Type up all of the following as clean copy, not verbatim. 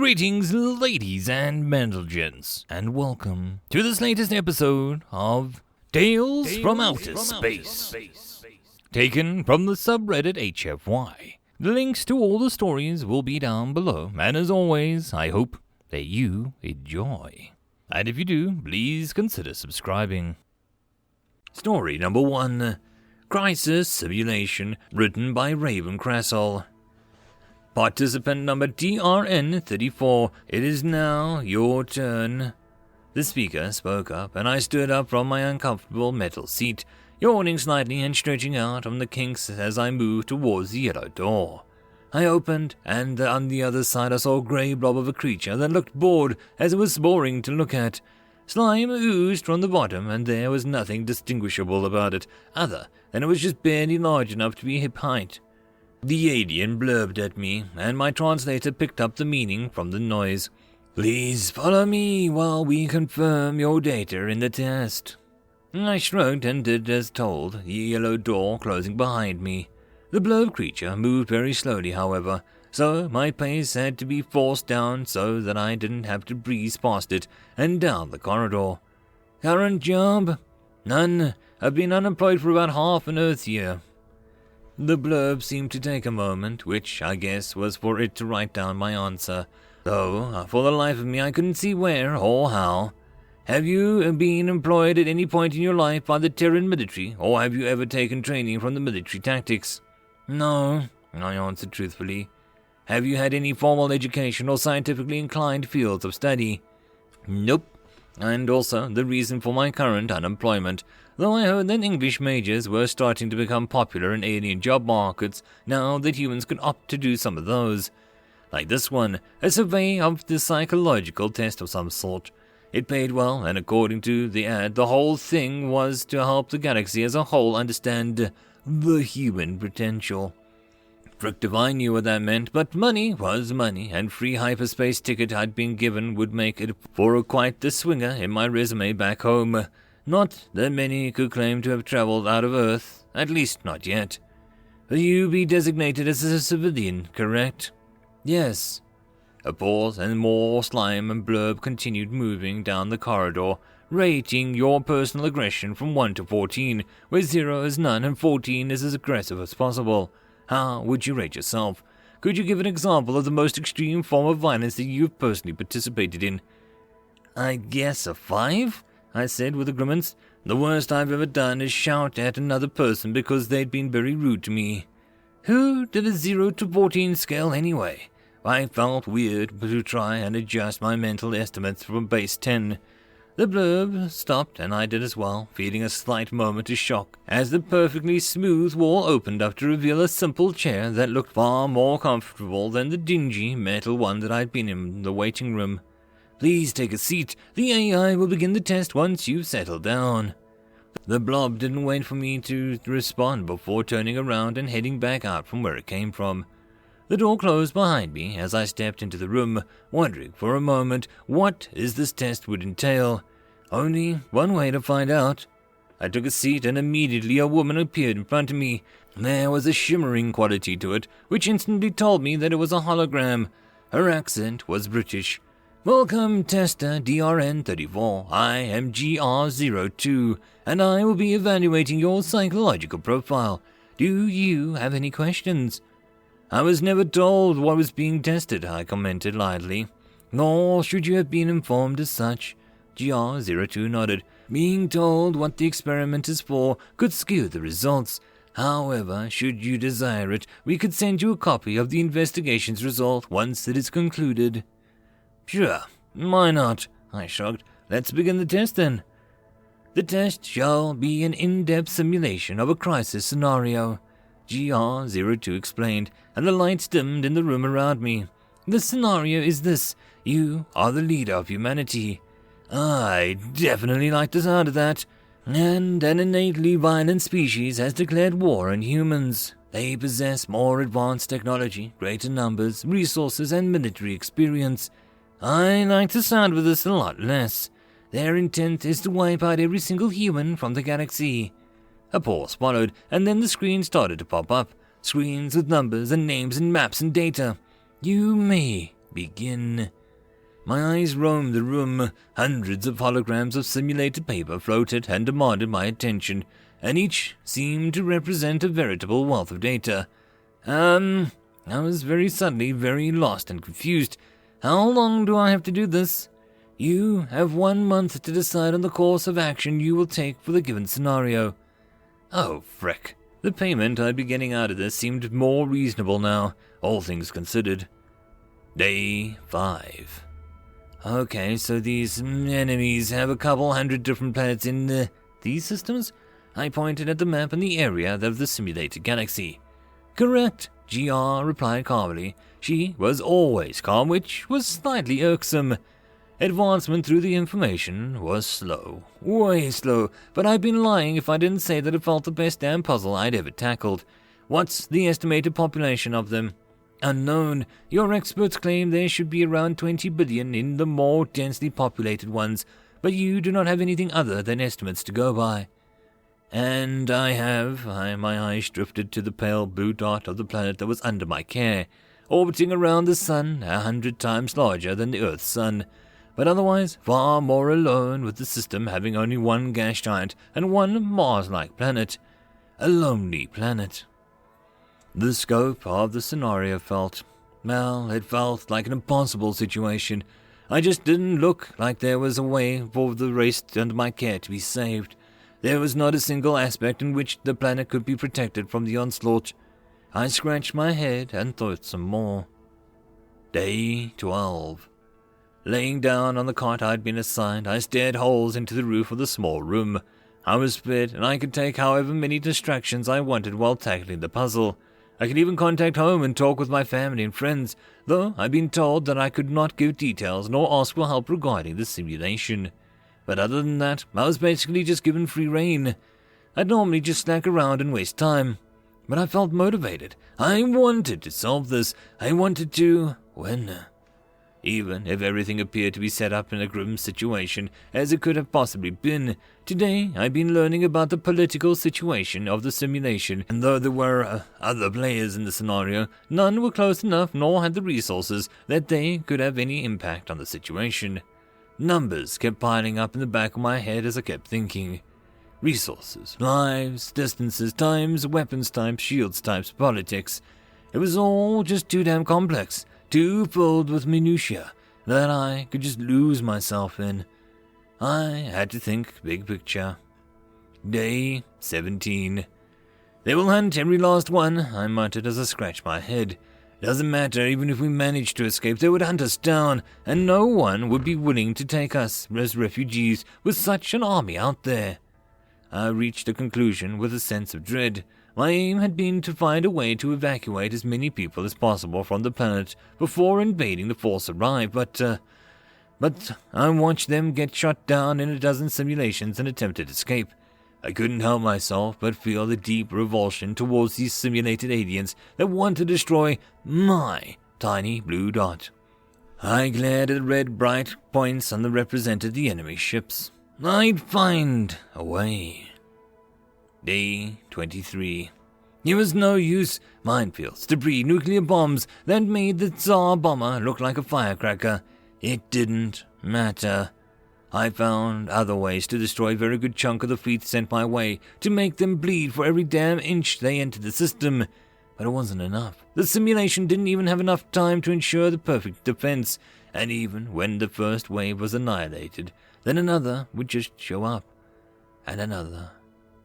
Greetings, ladies and gents, and welcome to this latest episode of Tales from Outer Space, taken from the subreddit HFY. The links to all the stories will be down below, and as always, I hope that you enjoy. And if you do, please consider subscribing. Story number 1, Crisis Simulation, written by ravnicrasol. Participant number TRN34, it is now your turn. The speaker spoke up, and I stood up from my uncomfortable metal seat, yawning slightly and stretching out from the kinks as I moved towards the yellow door. I opened, and on the other side I saw a grey blob of a creature that looked bored as it was boring to look at. Slime oozed from the bottom, and there was nothing distinguishable about it, other than it was just barely large enough to be hip height. The alien blurbed at me, and my translator picked up the meaning from the noise. "Please follow me while we confirm your data in the test." I shrugged and did as told, the yellow door closing behind me. The blurb creature moved very slowly, however, so my pace had to be forced down so that I didn't have to breeze past it and down the corridor. "Current job?" "None. I've been unemployed for about half an Earth year." The blurb seemed to take a moment, which I guess was for it to write down my answer, though for the life of me I couldn't see where or how. "Have you been employed at any point in your life by the Terran military, or have you ever taken training from the military tactics?" "No," I answered truthfully. "Have you had any formal education or scientifically inclined fields of study?" "Nope. And also the reason for my current unemployment, though I heard that English majors were starting to become popular in alien job markets now that humans could opt to do some of those. Like this one, a survey of the psychological test of some sort. It paid well, and according to the ad, the whole thing was to help the galaxy as a whole understand the human potential. Fricked if I knew what that meant, but money was money, and free hyperspace ticket I'd been given would make it for quite the swinger in my resume back home. Not that many could claim to have traveled out of Earth, at least not yet. "Will you be designated as a civilian, correct?" "Yes." A pause, and more slime and blurb continued moving down the corridor, rating your personal aggression from 1 to 14, where 0 is none and 14 is as aggressive as possible. How would you rate yourself? Could you give an example of the most extreme form of violence that you've personally participated in?" "I guess a 5, I said with a grimace. "The worst I've ever done is shout at another person because they'd been very rude to me." Who did a 0 to 14 scale anyway? I felt weird to try and adjust my mental estimates from base 10. The blurb stopped, and I did as well, feeling a slight moment of shock as the perfectly smooth wall opened up to reveal a simple chair that looked far more comfortable than the dingy metal one that I'd been in the waiting room. "Please take a seat. The AI will begin the test once you've settled down." The blob didn't wait for me to respond before turning around and heading back out from where it came from. The door closed behind me as I stepped into the room, wondering for a moment what this test would entail. Only one way to find out. I took a seat, and immediately a woman appeared in front of me. There was a shimmering quality to it, which instantly told me that it was a hologram. Her accent was British. "Welcome, tester DRN34. I am GR02, and I will be evaluating your psychological profile. Do you have any questions?" "I was never told what was being tested," I commented lightly. "Nor should you have been informed as such." GR02 nodded. "Being told what the experiment is for could skew the results. However, should you desire it, we could send you a copy of the investigation's result once it is concluded." "Sure, why not?" I shrugged. "Let's begin the test then." "The test shall be an in-depth simulation of a crisis scenario," GR02 explained, and the lights dimmed in the room around me. "The scenario is this: you are the leader of humanity." I definitely like the sound of that. "And an innately violent species has declared war on humans. They possess more advanced technology, greater numbers, resources, and military experience. I like the sound of this a lot less. Their intent is to wipe out every single human from the galaxy." A pause followed, and then the screen started to pop up. Screens with numbers and names and maps and data. "You may begin. My eyes roamed the room. Hundreds of holograms of simulated paper floated and demanded my attention, and each seemed to represent a veritable wealth of data. I was very suddenly very lost and confused. How long do I have to do this? You have 1 month to decide on the course of action you will take for the given scenario. Oh, frick. The payment I'd be getting out of this seemed more reasonable now, all things considered. Day 5. Okay, so these enemies have a couple hundred different planets in these systems? I pointed at the map in the area of the simulated galaxy. Correct, GR replied calmly. She was always calm, which was slightly irksome. Advancement through the information was slow, way slow, but I'd been lying if I didn't say that it felt the best damn puzzle I'd ever tackled. What's the estimated population of them? Unknown. Your experts claim there should be around 20 billion in the more densely populated ones, but you do not have anything other than estimates to go by. And my eyes drifted to the pale blue dot of the planet that was under my care, orbiting around the sun 100 times larger than the Earth's sun, but otherwise far more alone, with the system having only one gas giant and one Mars-like planet. A lonely planet. The scope of the scenario felt like an impossible situation. I just didn't look like there was a way for the race under my care to be saved. There was not a single aspect in which the planet could be protected from the onslaught. I scratched my head and thought some more. Day 12. Laying down on the cot I'd been assigned, I stared holes into the roof of the small room. I was split, and I could take however many distractions I wanted while tackling the puzzle. I could even contact home and talk with my family and friends, though I'd been told that I could not give details nor ask for help regarding the simulation. But other than that, I was basically just given free rein. I'd normally just snack around and waste time, but I felt motivated. I wanted to solve this. I wanted to win. Even if everything appeared to be set up in a grim situation, as it could have possibly been, today I'd been learning about the political situation of the simulation, and though there were other players in the scenario, none were close enough nor had the resources that they could have any impact on the situation. Numbers kept piling up in the back of my head as I kept thinking. Resources, lives, distances, times, weapons types, shields types, politics. It was all just too damn complex. Too filled with minutiae that I could just lose myself in. I had to think big picture. Day 17. They will hunt every last one, I muttered as I scratched my head. Doesn't matter, even if we managed to escape, they would hunt us down, and no one would be willing to take us as refugees with such an army out there. I reached a conclusion with a sense of dread. My aim had been to find a way to evacuate as many people as possible from the planet before invading the force arrived, but I watched them get shot down in a dozen simulations and attempted escape. I couldn't help myself but feel the deep revulsion towards these simulated aliens that want to destroy my tiny blue dot. I glared at the red bright points that represented the enemy ships. I'd find a way. Day 23. It was no use. Minefields, debris, nuclear bombs that made the Tsar bomber look like a firecracker. It didn't matter. I found other ways to destroy a very good chunk of the fleet sent my way, to make them bleed for every damn inch they entered the system. But it wasn't enough. The simulation didn't even have enough time to ensure the perfect defense, and even when the first wave was annihilated, then another would just show up. And another.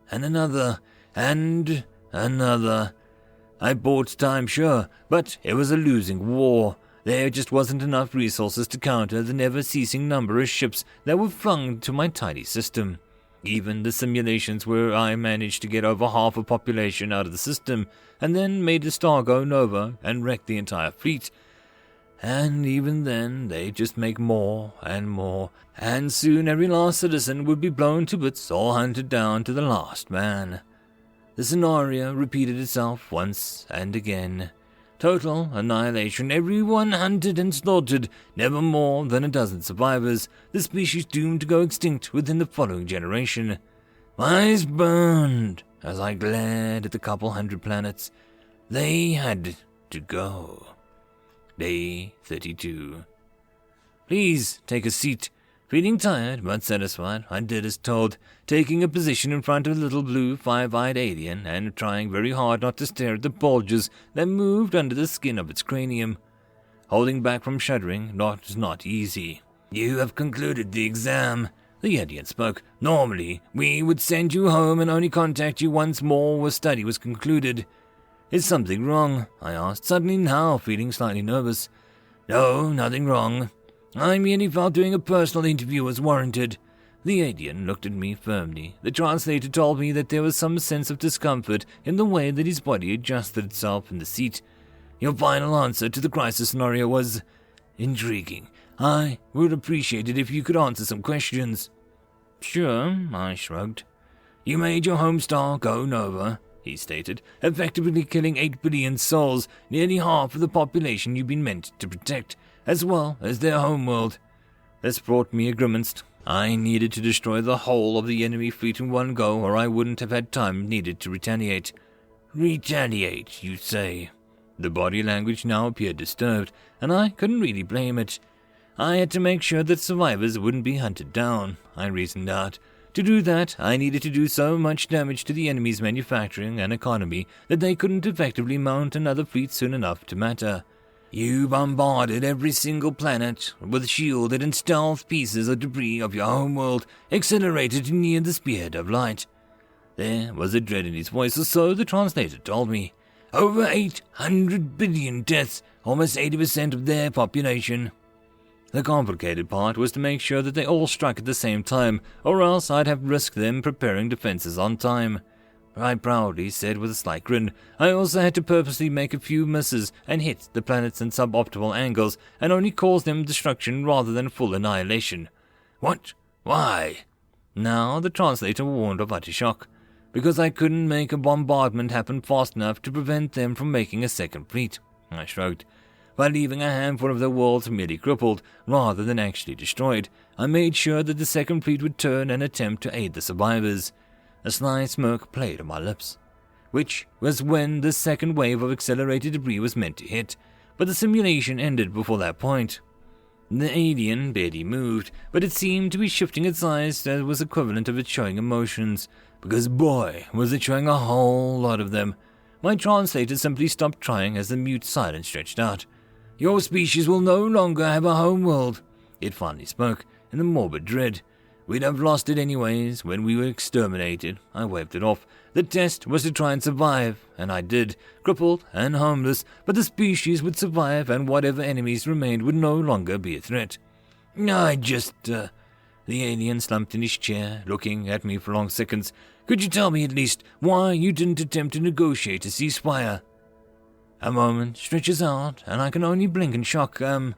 And another, and another. I bought time, sure, but it was a losing war. There just wasn't enough resources to counter the never-ceasing number of ships that were flung to my tiny system. Even the simulations where I managed to get over half a population out of the system, and then made the star go nova and wreck the entire fleet. And even then, they just make more, and soon every last citizen would be blown to bits or hunted down to the last man. The scenario repeated itself once and again. Total annihilation, everyone hunted and slaughtered, never more than a dozen survivors, the species doomed to go extinct within the following generation. My eyes burned as I glared at the couple hundred planets. They had to go. Day 32. Please take a seat. Feeling tired but satisfied, I did as told, taking a position in front of the little blue five-eyed alien and trying very hard not to stare at the bulges that moved under the skin of its cranium. Holding back from shuddering was not easy. You have concluded the exam, the alien spoke. Normally, we would send you home and only contact you once more study was concluded. Is something wrong? I asked, suddenly now feeling slightly nervous. No, nothing wrong. I merely felt doing a personal interview was warranted. The alien looked at me firmly. The translator told me that there was some sense of discomfort in the way that his body adjusted itself in the seat. Your final answer to the crisis scenario was intriguing. I would appreciate it if you could answer some questions. Sure, I shrugged. You made your home star go nova, he stated, effectively killing 8 billion souls, nearly half of the population you've been meant to protect, as well as their homeworld. This brought me a grimace. I needed to destroy the whole of the enemy fleet in one go, or I wouldn't have had time needed to retaliate. Retaliate, you say? The body language now appeared disturbed, and I couldn't really blame it. I had to make sure that survivors wouldn't be hunted down, I reasoned out. To do that, I needed to do so much damage to the enemy's manufacturing and economy that they couldn't effectively mount another fleet soon enough to matter. You bombarded every single planet with shielded and stealth pieces of debris of your homeworld, accelerated to near the speed of light. There was a dread in his voice, or so the translator told me. Over 800 billion deaths, almost 80% of their population. The complicated part was to make sure that they all struck at the same time, or else I'd have risked them preparing defenses on time. I proudly said with a slight grin. I also had to purposely make a few misses and hit the planets in suboptimal angles and only cause them destruction rather than full annihilation. What? Why? Now the translator warned of utter shock. Because I couldn't make a bombardment happen fast enough to prevent them from making a second fleet. I shrugged. By leaving a handful of their worlds merely crippled, rather than actually destroyed, I made sure that the second fleet would turn and attempt to aid the survivors. A sly smirk played on my lips, which was when the second wave of accelerated debris was meant to hit, but the simulation ended before that point. The alien barely moved, but it seemed to be shifting its eyes that was equivalent of it showing emotions, because boy, was it showing a whole lot of them. My translator simply stopped trying as the mute silence stretched out. Your species will no longer have a homeworld, it finally spoke, in the morbid dread. We'd have lost it anyways when we were exterminated. I waved it off. The test was to try and survive, and I did, crippled and homeless, but the species would survive and whatever enemies remained would no longer be a threat. The alien slumped in his chair, looking at me for long seconds. Could you tell me at least why you didn't attempt to negotiate a ceasefire? A moment stretches out, and I can only blink in shock. That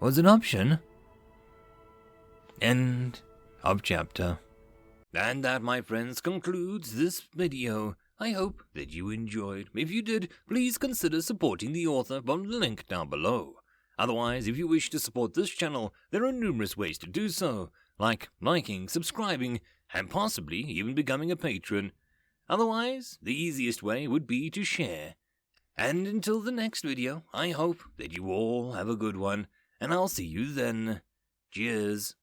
was an option. End of chapter. And that, my friends, concludes this video. I hope that you enjoyed. If you did, please consider supporting the author from the link down below. Otherwise, if you wish to support this channel, there are numerous ways to do so, like liking, subscribing, and possibly even becoming a patron. Otherwise, the easiest way would be to share. And until the next video, I hope that you all have a good one, and I'll see you then. Cheers.